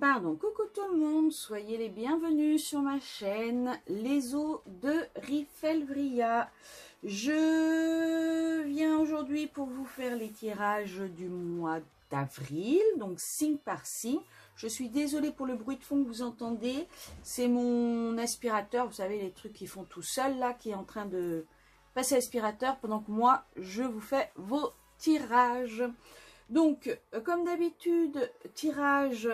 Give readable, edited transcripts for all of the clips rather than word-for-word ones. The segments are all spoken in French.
Pardon, coucou tout le monde, soyez les bienvenus sur ma chaîne Les Eaux de Riffelvria. Je viens aujourd'hui pour vous faire les tirages du mois d'avril, donc signe par signe. Je suis désolée pour le bruit de fond que vous entendez, c'est mon aspirateur, vous savez les trucs qui font tout seul là, qui est en train de passer l'aspirateur pendant que moi je vous fais vos tirages. Donc, comme d'habitude, tirage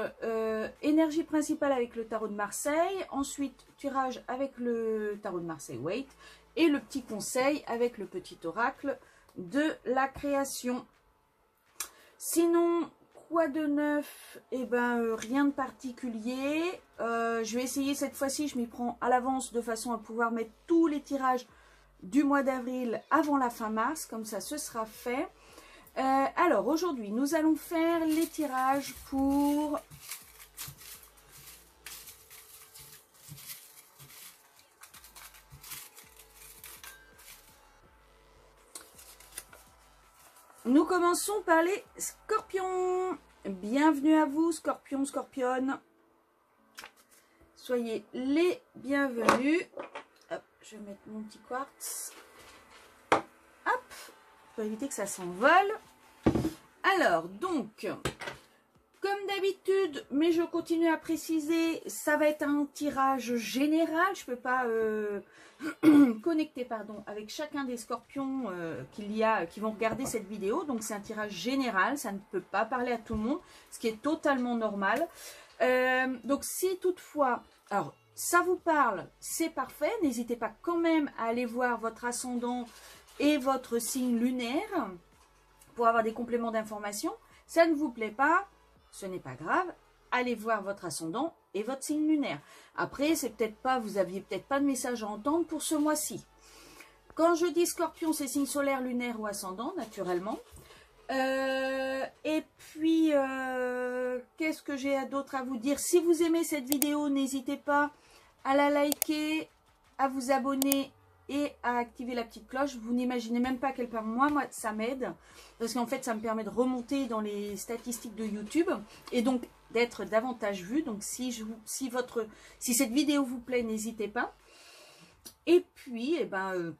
énergie principale avec le tarot de Marseille. Ensuite, tirage avec le tarot de Marseille Wait. Et le petit conseil avec le petit oracle de la création. Sinon, quoi de neuf? Eh ben, rien de particulier. Je vais essayer cette fois-ci, je m'y prends à l'avance de façon à pouvoir mettre tous les tirages du mois d'avril avant la fin mars. Comme ça, ce sera fait. Alors aujourd'hui nous allons faire les tirages pour nous commençons par les scorpions. Bienvenue à vous scorpions, scorpionnes, soyez les bienvenus. Hop, je vais mettre mon petit quartz, hop, pour éviter que ça s'envole. Alors, donc, comme d'habitude, mais je continue à préciser, ça va être un tirage général. Je ne peux pas connecter avec chacun des scorpions qui vont regarder cette vidéo. Donc, c'est un tirage général, ça ne peut pas parler à tout le monde, ce qui est totalement normal. Donc, si toutefois, alors, ça vous parle, c'est parfait. N'hésitez pas quand même à aller voir votre ascendant et votre signe lunaire pour avoir des compléments d'information. Ça ne vous plaît pas, ce n'est pas grave, allez voir votre ascendant et votre signe lunaire. Après, c'est peut-être pas, vous aviez peut-être pas de message à entendre pour ce mois-ci. Quand je dis scorpion, c'est signe solaire, lunaire ou ascendant, naturellement. Et puis, qu'est-ce que j'ai d'autre à vous dire? Si vous aimez cette vidéo, n'hésitez pas à la liker, à vous abonner et à activer la petite cloche. Vous n'imaginez même pas à quel point moi ça m'aide, parce qu'en fait ça me permet de remonter dans les statistiques de YouTube et donc d'être davantage vu. Donc si cette vidéo vous plaît, n'hésitez pas. Et puis je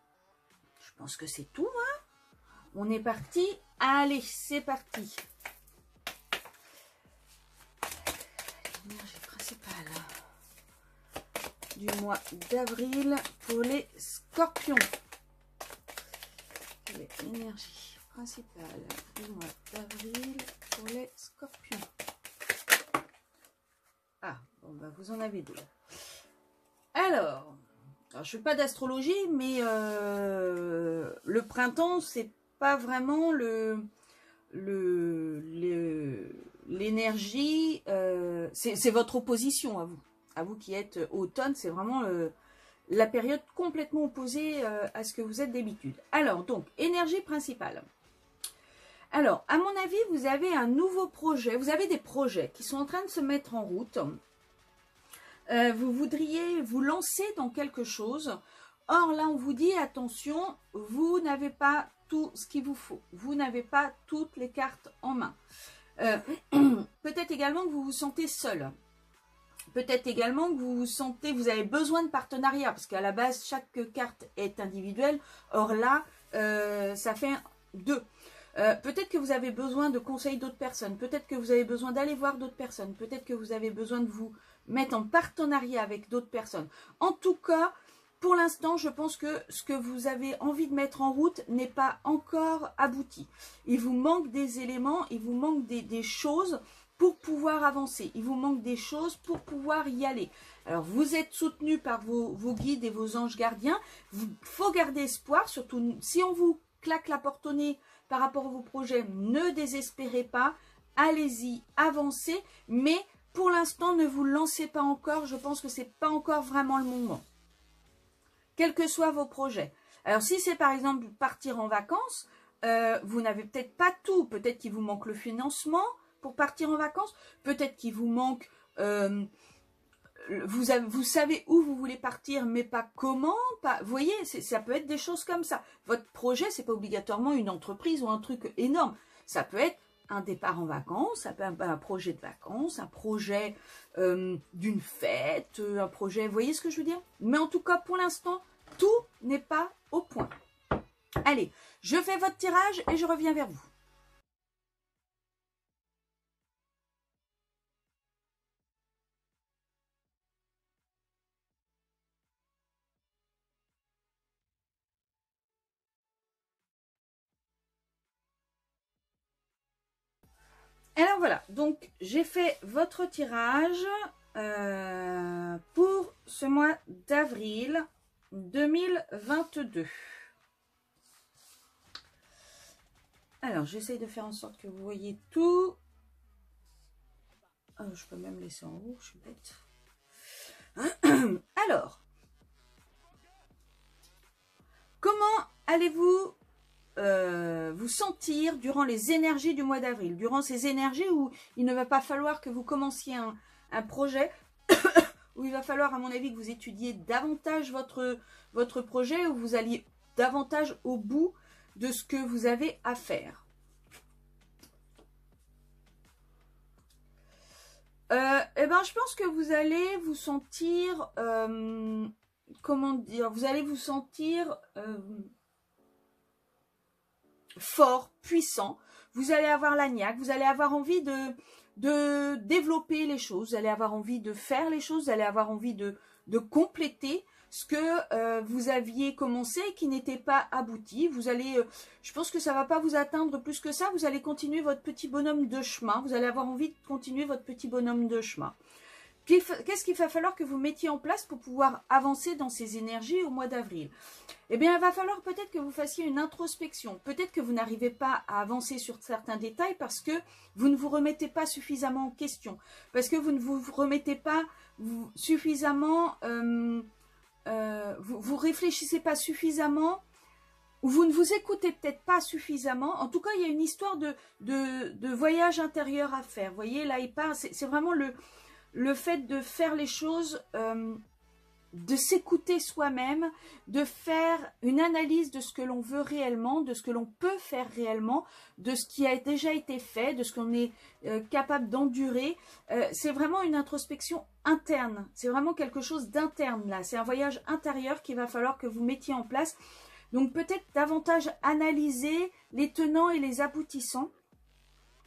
pense que c'est tout, hein. On est parti, allez, c'est parti. L'énergie principale du mois d'avril pour les scorpions. L'énergie principale du mois d'avril pour les scorpions. Ah, bon, bah, vous en avez deux. Alors je ne fais pas d'astrologie, mais le printemps, c'est pas vraiment l'énergie, c'est votre opposition à vous. À vous qui êtes automne, c'est vraiment la période complètement opposée à ce que vous êtes d'habitude. Alors, donc, énergie principale. Alors, à mon avis, vous avez un nouveau projet. Vous avez des projets qui sont en train de se mettre en route. Vous voudriez vous lancer dans quelque chose. Or, là, on vous dit, attention, vous n'avez pas tout ce qu'il vous faut. Vous n'avez pas toutes les cartes en main. Peut-être également que vous vous sentez seul. Peut-être également que vous avez besoin de partenariat, parce qu'à la base, chaque carte est individuelle. Or là, ça fait deux. Peut-être que vous avez besoin de conseils d'autres personnes. Peut-être que vous avez besoin d'aller voir d'autres personnes. Peut-être que vous avez besoin de vous mettre en partenariat avec d'autres personnes. En tout cas, pour l'instant, je pense que ce que vous avez envie de mettre en route n'est pas encore abouti. Il vous manque des éléments, il vous manque des choses pour pouvoir avancer. Il vous manque des choses pour pouvoir y aller. Alors, vous êtes soutenu par vos guides et vos anges gardiens. Il faut garder espoir, surtout si on vous claque la porte au nez par rapport à vos projets. Ne désespérez pas, allez-y, avancez. Mais pour l'instant, ne vous lancez pas encore. Je pense que ce n'est pas encore vraiment le moment. Quels que soient vos projets. Alors, si c'est par exemple partir en vacances, vous n'avez peut-être pas tout. Peut-être qu'il vous manque le financement pour partir en vacances. Peut-être qu'il vous manque... vous savez où vous voulez partir, mais pas comment. Vous voyez, ça peut être des choses comme ça. Votre projet, c'est pas obligatoirement une entreprise ou un truc énorme. Ça peut être un départ en vacances, ça peut être un projet de vacances, un projet d'une fête, un projet, vous voyez ce que je veux dire? Mais en tout cas, pour l'instant, tout n'est pas au point. Allez, je fais votre tirage et je reviens vers vous. Alors voilà, donc j'ai fait votre tirage pour ce mois d'avril 2022. Alors j'essaye de faire en sorte que vous voyez tout. Oh, je peux même laisser en haut, je suis bête. Alors, comment allez-vous vous sentir durant les énergies du mois d'avril, durant ces énergies où il ne va pas falloir que vous commenciez un projet, où il va falloir à mon avis que vous étudiez davantage votre projet, où vous alliez davantage au bout de ce que vous avez à faire. Eh ben, je pense que vous allez vous sentir, comment dire, vous allez vous sentir fort, puissant, vous allez avoir la niaque, vous allez avoir envie de développer les choses, vous allez avoir envie de faire les choses, vous allez avoir envie de compléter ce que vous aviez commencé et qui n'était pas abouti. Vous allez, je pense que ça ne va pas vous atteindre plus que ça, vous allez continuer votre petit bonhomme de chemin, vous allez avoir envie de continuer votre petit bonhomme de chemin. Qu'est-ce qu'il va falloir que vous mettiez en place pour pouvoir avancer dans ces énergies au mois d'avril? Eh bien, il va falloir peut-être que vous fassiez une introspection. Peut-être que vous n'arrivez pas à avancer sur certains détails parce que vous ne vous remettez pas suffisamment en question. Parce que vous ne vous remettez pas suffisamment... vous réfléchissez pas suffisamment ou vous ne vous écoutez peut-être pas suffisamment. En tout cas, il y a une histoire de voyage intérieur à faire. Vous voyez, là, il part. C'est vraiment le fait de faire les choses, de s'écouter soi-même, de faire une analyse de ce que l'on veut réellement, de ce que l'on peut faire réellement, de ce qui a déjà été fait, de ce qu'on est capable d'endurer. C'est vraiment une introspection interne. C'est vraiment quelque chose d'interne là. C'est un voyage intérieur qu'il va falloir que vous mettiez en place. Donc peut-être davantage analyser les tenants et les aboutissants.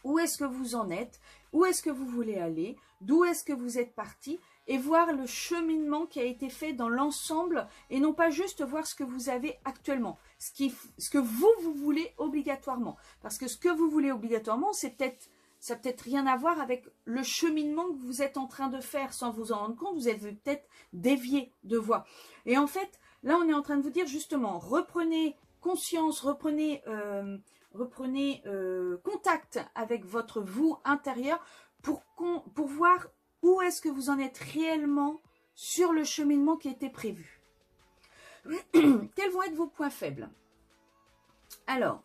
Où est-ce que vous en êtes? Où est-ce que vous voulez aller? D'où est-ce que vous êtes parti? Et voir le cheminement qui a été fait dans l'ensemble et non pas juste voir ce que vous avez actuellement. Ce que vous voulez obligatoirement. Parce que ce que vous voulez obligatoirement, ça n'a peut-être rien à voir avec le cheminement que vous êtes en train de faire sans vous en rendre compte. Vous avez peut-être dévié de voie. Et en fait, là, on est en train de vous dire justement, reprenez conscience, reprenez contact avec votre vous intérieur pour voir où est-ce que vous en êtes réellement sur le cheminement qui était prévu. Quels vont être vos points faibles? Alors,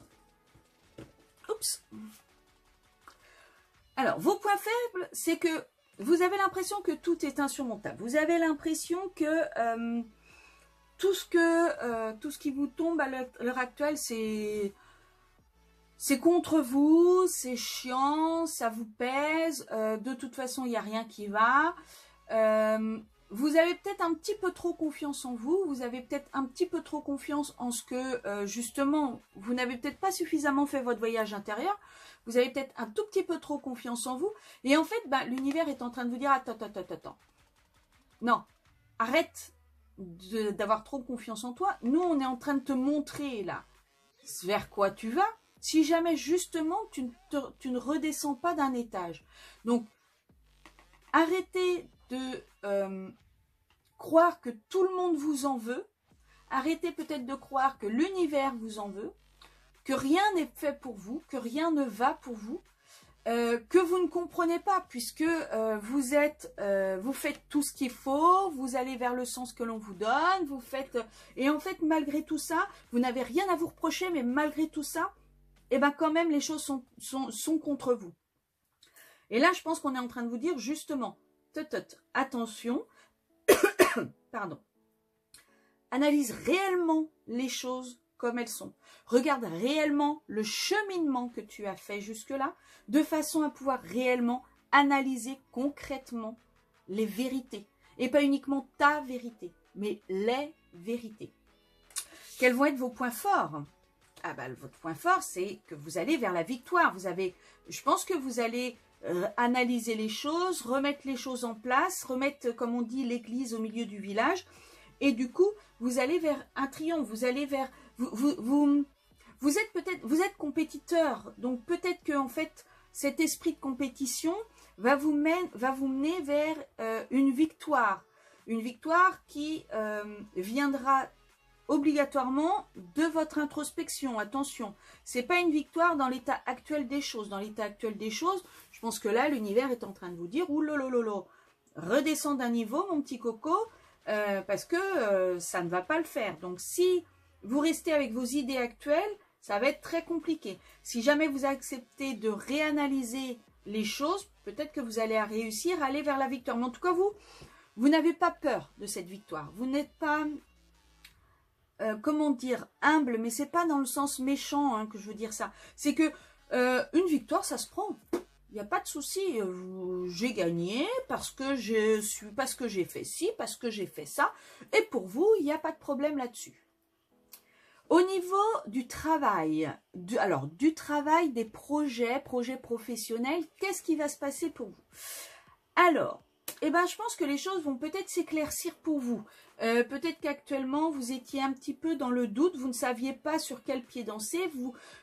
vos points faibles, c'est que vous avez l'impression que tout est insurmontable. Vous avez l'impression que tout ce qui vous tombe à l'heure actuelle, c'est contre vous, c'est chiant, ça vous pèse, de toute façon, il n'y a rien qui va. Vous avez peut-être un petit peu trop confiance en vous, vous avez peut-être un petit peu trop confiance en ce que, justement, vous n'avez peut-être pas suffisamment fait votre voyage intérieur, vous avez peut-être un tout petit peu trop confiance en vous, et en fait, l'univers est en train de vous dire, attends, non, arrête d'avoir trop confiance en toi, nous, on est en train de te montrer, là, vers quoi tu vas, si jamais justement tu ne redescends pas d'un étage. Donc, arrêtez de croire que tout le monde vous en veut. Arrêtez peut-être de croire que l'univers vous en veut, que rien n'est fait pour vous, que rien ne va pour vous, que vous ne comprenez pas puisque vous faites tout ce qu'il faut, vous allez vers le sens que l'on vous donne, et en fait malgré tout ça, vous n'avez rien à vous reprocher, mais malgré tout ça, et bien quand même les choses sont contre vous. Et là je pense qu'on est en train de vous dire justement, attention, pardon, analyse réellement les choses comme elles sont. Regarde réellement le cheminement que tu as fait jusque-là, de façon à pouvoir réellement analyser concrètement les vérités. Et pas uniquement ta vérité, mais les vérités. Quels vont être vos points forts? Ah bah, votre point fort, c'est que vous allez vers la victoire. Je pense que vous allez analyser les choses, remettre les choses en place, remettre, comme on dit, l'église au milieu du village. Et du coup, vous allez vers un triomphe. Vous allez vers... Vous êtes compétiteur. Donc peut-être que en fait, cet esprit de compétition va vous mener vers une victoire. Une victoire qui viendra obligatoirement de votre introspection. Attention, c'est pas une victoire dans l'état actuel des choses. Dans l'état actuel des choses, je pense que là, l'univers est en train de vous dire, oulolololo, redescends d'un niveau, mon petit coco, parce que ça ne va pas le faire. Donc, si vous restez avec vos idées actuelles, ça va être très compliqué. Si jamais vous acceptez de réanalyser les choses, peut-être que vous allez réussir à aller vers la victoire. Mais en tout cas, vous n'avez pas peur de cette victoire. Vous n'êtes pas... comment dire, humble, mais c'est pas dans le sens méchant hein, que je veux dire ça. C'est que une victoire, ça se prend. Il n'y a pas de souci. J'ai gagné parce que j'ai fait ci, parce que j'ai fait ça. Et pour vous, il n'y a pas de problème là-dessus. Au niveau du travail, du travail des projets professionnels, qu'est-ce qui va se passer pour vous? Alors, eh ben, je pense que les choses vont peut-être s'éclaircir pour vous. Peut-être qu'actuellement, vous étiez un petit peu dans le doute, vous ne saviez pas sur quel pied danser,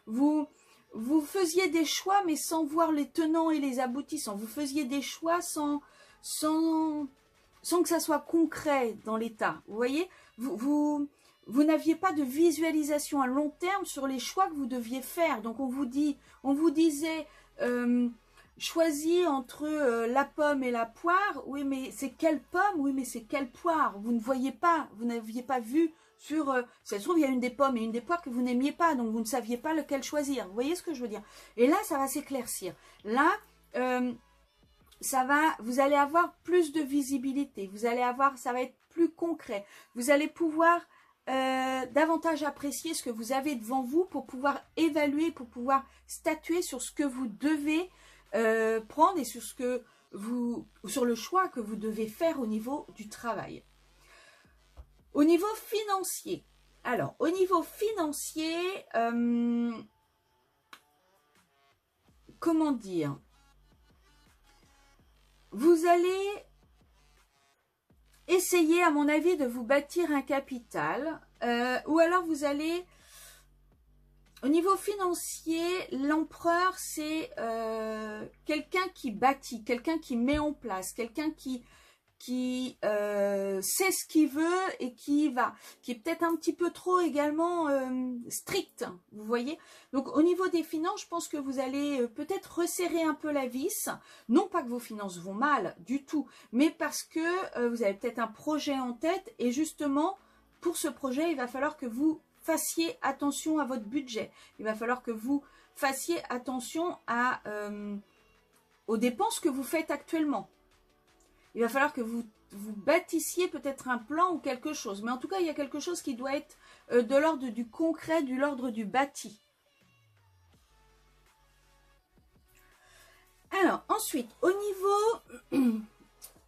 vous faisiez des choix, mais sans voir les tenants et les aboutissants. Vous faisiez des choix sans que ça soit concret dans l'état. Vous voyez, vous n'aviez pas de visualisation à long terme sur les choix que vous deviez faire. Donc, on vous disait... choisis entre la pomme et la poire. Oui, mais c'est quelle pomme? Oui, mais c'est quelle poire? Vous ne voyez pas, vous n'aviez pas vu sur... ça se trouve, il y a une des pommes et une des poires que vous n'aimiez pas, donc vous ne saviez pas lequel choisir. Vous voyez ce que je veux dire? Et là, ça va s'éclaircir. Là, vous allez avoir plus de visibilité. Ça va être plus concret. Vous allez pouvoir davantage apprécier ce que vous avez devant vous pour pouvoir évaluer, pour pouvoir statuer sur ce que vous devez prendre et sur le choix que vous devez faire au niveau du travail. Au niveau financier, alors au niveau financier, comment dire, vous allez essayer à mon avis de vous bâtir un capital ou alors vous allez... Au niveau financier, l'empereur, c'est quelqu'un qui bâtit, quelqu'un qui met en place, quelqu'un qui sait ce qu'il veut et qui est peut-être un petit peu trop également strict, vous voyez. Donc au niveau des finances, je pense que vous allez peut-être resserrer un peu la vis, non pas que vos finances vont mal du tout, mais parce que vous avez peut-être un projet en tête et justement, pour ce projet, il va falloir que vous fassiez attention à votre budget. Il va falloir que vous fassiez attention aux dépenses que vous faites actuellement. Il va falloir que vous bâtissiez peut-être un plan ou quelque chose. Mais en tout cas, il y a quelque chose qui doit être de l'ordre du concret, de l'ordre du bâti. Alors, ensuite, au niveau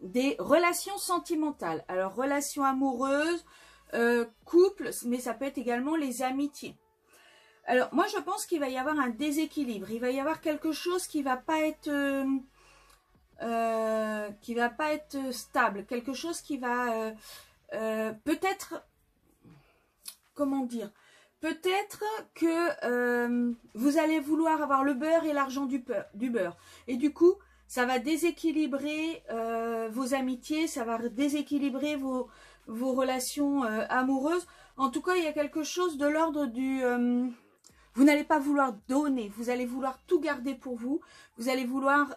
des relations sentimentales. Alors, relations amoureuses, couple, mais ça peut être également les amitiés. Alors, moi, je pense qu'il va y avoir un déséquilibre. Il va y avoir quelque chose qui va pas être stable. Quelque chose qui va peut-être, comment dire, peut-être que vous allez vouloir avoir le beurre et l'argent du beurre. Et du coup, ça va déséquilibrer vos amitiés, ça va déséquilibrer vos relations amoureuses. En tout cas, il y a quelque chose de l'ordre du... vous n'allez pas vouloir donner, vous allez vouloir tout garder pour vous. Vous allez vouloir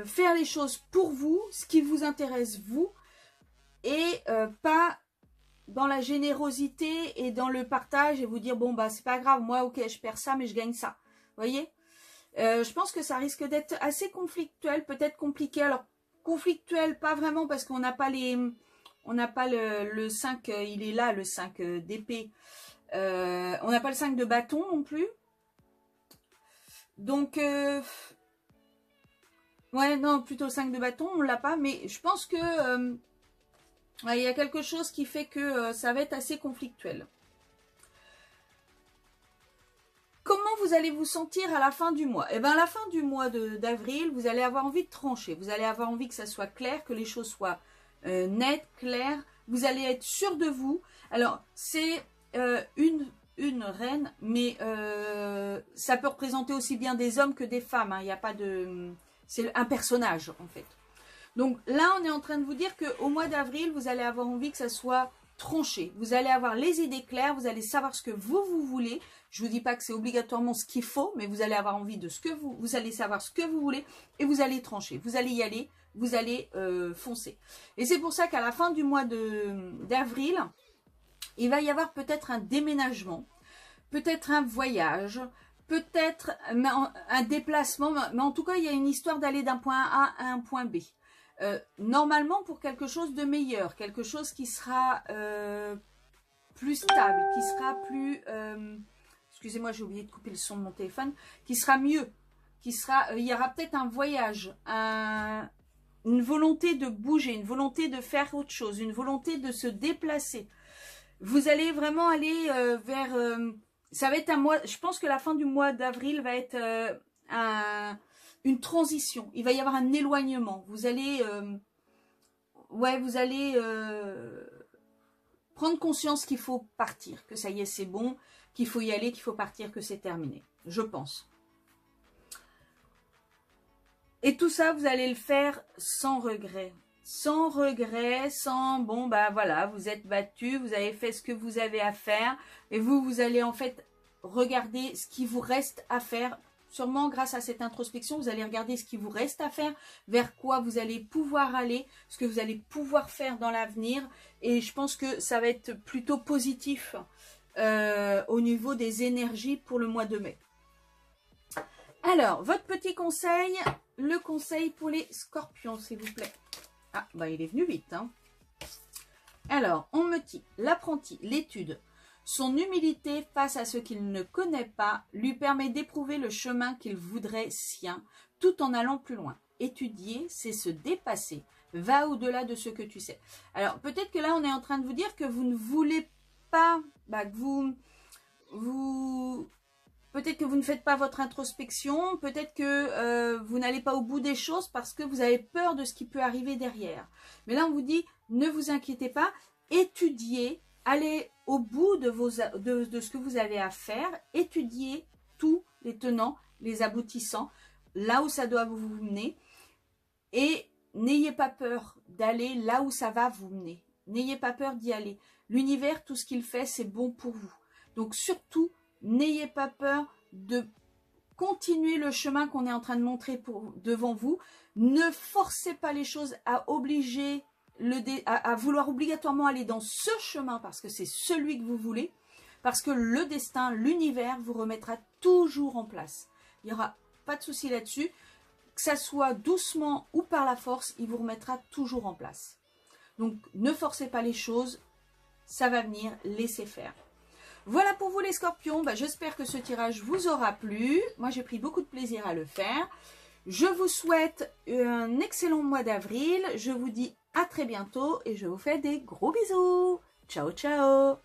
faire les choses pour vous, ce qui vous intéresse vous, et pas dans la générosité et dans le partage et vous dire, bon, bah c'est pas grave, moi, ok, je perds ça, mais je gagne ça. Vous voyez, je pense que ça risque d'être assez conflictuel, peut-être compliqué. Alors, conflictuel, pas vraiment parce qu'on n'a pas On n'a pas le 5, il est là, le 5 d'épée. On n'a pas le 5 de bâton non plus. Donc, ouais, non, plutôt le 5 de bâton, on l'a pas. Mais je pense que il y a quelque chose qui fait que ça va être assez conflictuel. Comment vous allez vous sentir à la fin du mois? Eh bien, à la fin du mois d'avril, vous allez avoir envie de trancher. Vous allez avoir envie que ça soit clair, que les choses soient nettes, claires. Vous allez être sûr de vous. Alors, c'est une reine, mais ça peut représenter aussi bien des hommes que des femmes. Hein. Il n'y a pas de... C'est un personnage, en fait. Donc là, on est en train de vous dire qu'au mois d'avril, vous allez avoir envie que ça soit tranché. Vous allez avoir les idées claires, vous allez savoir ce que vous voulez. Je ne vous dis pas que c'est obligatoirement ce qu'il faut, mais vous allez avoir envie de ce que vous allez savoir ce que vous voulez et vous allez trancher. Vous allez y aller, vous allez foncer. Et c'est pour ça qu'à la fin du mois d'avril, il va y avoir peut-être un déménagement, peut-être un voyage, peut-être un déplacement, mais en tout cas, il y a une histoire d'aller d'un point A à un point B. Normalement pour quelque chose de meilleur, quelque chose qui sera plus stable, qui sera plus... excusez-moi, j'ai oublié de couper le son de mon téléphone, qui sera mieux, qui sera... il y aura peut-être un voyage, une volonté de bouger, une volonté de faire autre chose, une volonté de se déplacer. Vous allez vraiment aller vers... ça va être un mois... Je pense que la fin du mois d'avril va être une transition. Il va y avoir un éloignement. Vous allez... ouais, vous allez prendre conscience qu'il faut partir, que ça y est, c'est bon, qu'il faut y aller, qu'il faut partir, que c'est terminé. Je pense. Et tout ça, vous allez le faire sans regret. Sans regret, sans... Bon, bah voilà, vous êtes battu, vous avez fait ce que vous avez à faire. Et vous allez en fait regarder ce qui vous reste à faire. Sûrement, grâce à cette introspection, vous allez regarder ce qui vous reste à faire, vers quoi vous allez pouvoir aller, ce que vous allez pouvoir faire dans l'avenir. Et je pense que ça va être plutôt positif au niveau des énergies pour le mois de mai. Alors, votre petit conseil, le conseil pour les scorpions, s'il vous plaît. Ah, bah il est venu vite. Hein. Alors, on me dit, l'apprenti, l'étude. Son humilité face à ce qu'il ne connaît pas lui permet d'éprouver le chemin qu'il voudrait sien, tout en allant plus loin. Étudier, c'est se dépasser. Va au-delà de ce que tu sais. Alors, peut-être que là, on est en train de vous dire que vous ne voulez pas, que peut-être que vous ne faites pas votre introspection, peut-être que vous n'allez pas au bout des choses parce que vous avez peur de ce qui peut arriver derrière. Mais là, on vous dit, ne vous inquiétez pas, étudiez, allez au bout de ce que vous avez à faire, étudiez tous les tenants, les aboutissants, là où ça doit vous mener, et n'ayez pas peur d'aller là où ça va vous mener. N'ayez pas peur d'y aller. L'univers, tout ce qu'il fait, c'est bon pour vous. Donc surtout, n'ayez pas peur de continuer le chemin qu'on est en train de montrer devant vous. Ne forcez pas les choses à obliger... à vouloir obligatoirement aller dans ce chemin parce que c'est celui que vous voulez, parce que le destin, l'univers vous remettra toujours en place. Il n'y aura pas de souci là-dessus, que ça soit doucement ou par la force, il vous remettra toujours en place. Donc ne forcez pas les choses, ça va venir, laissez faire. Voilà pour vous les scorpions, j'espère que ce tirage vous aura plu, moi j'ai pris beaucoup de plaisir à le faire. Je vous souhaite un excellent mois d'avril, je vous dis à très bientôt et je vous fais des gros bisous. Ciao, ciao.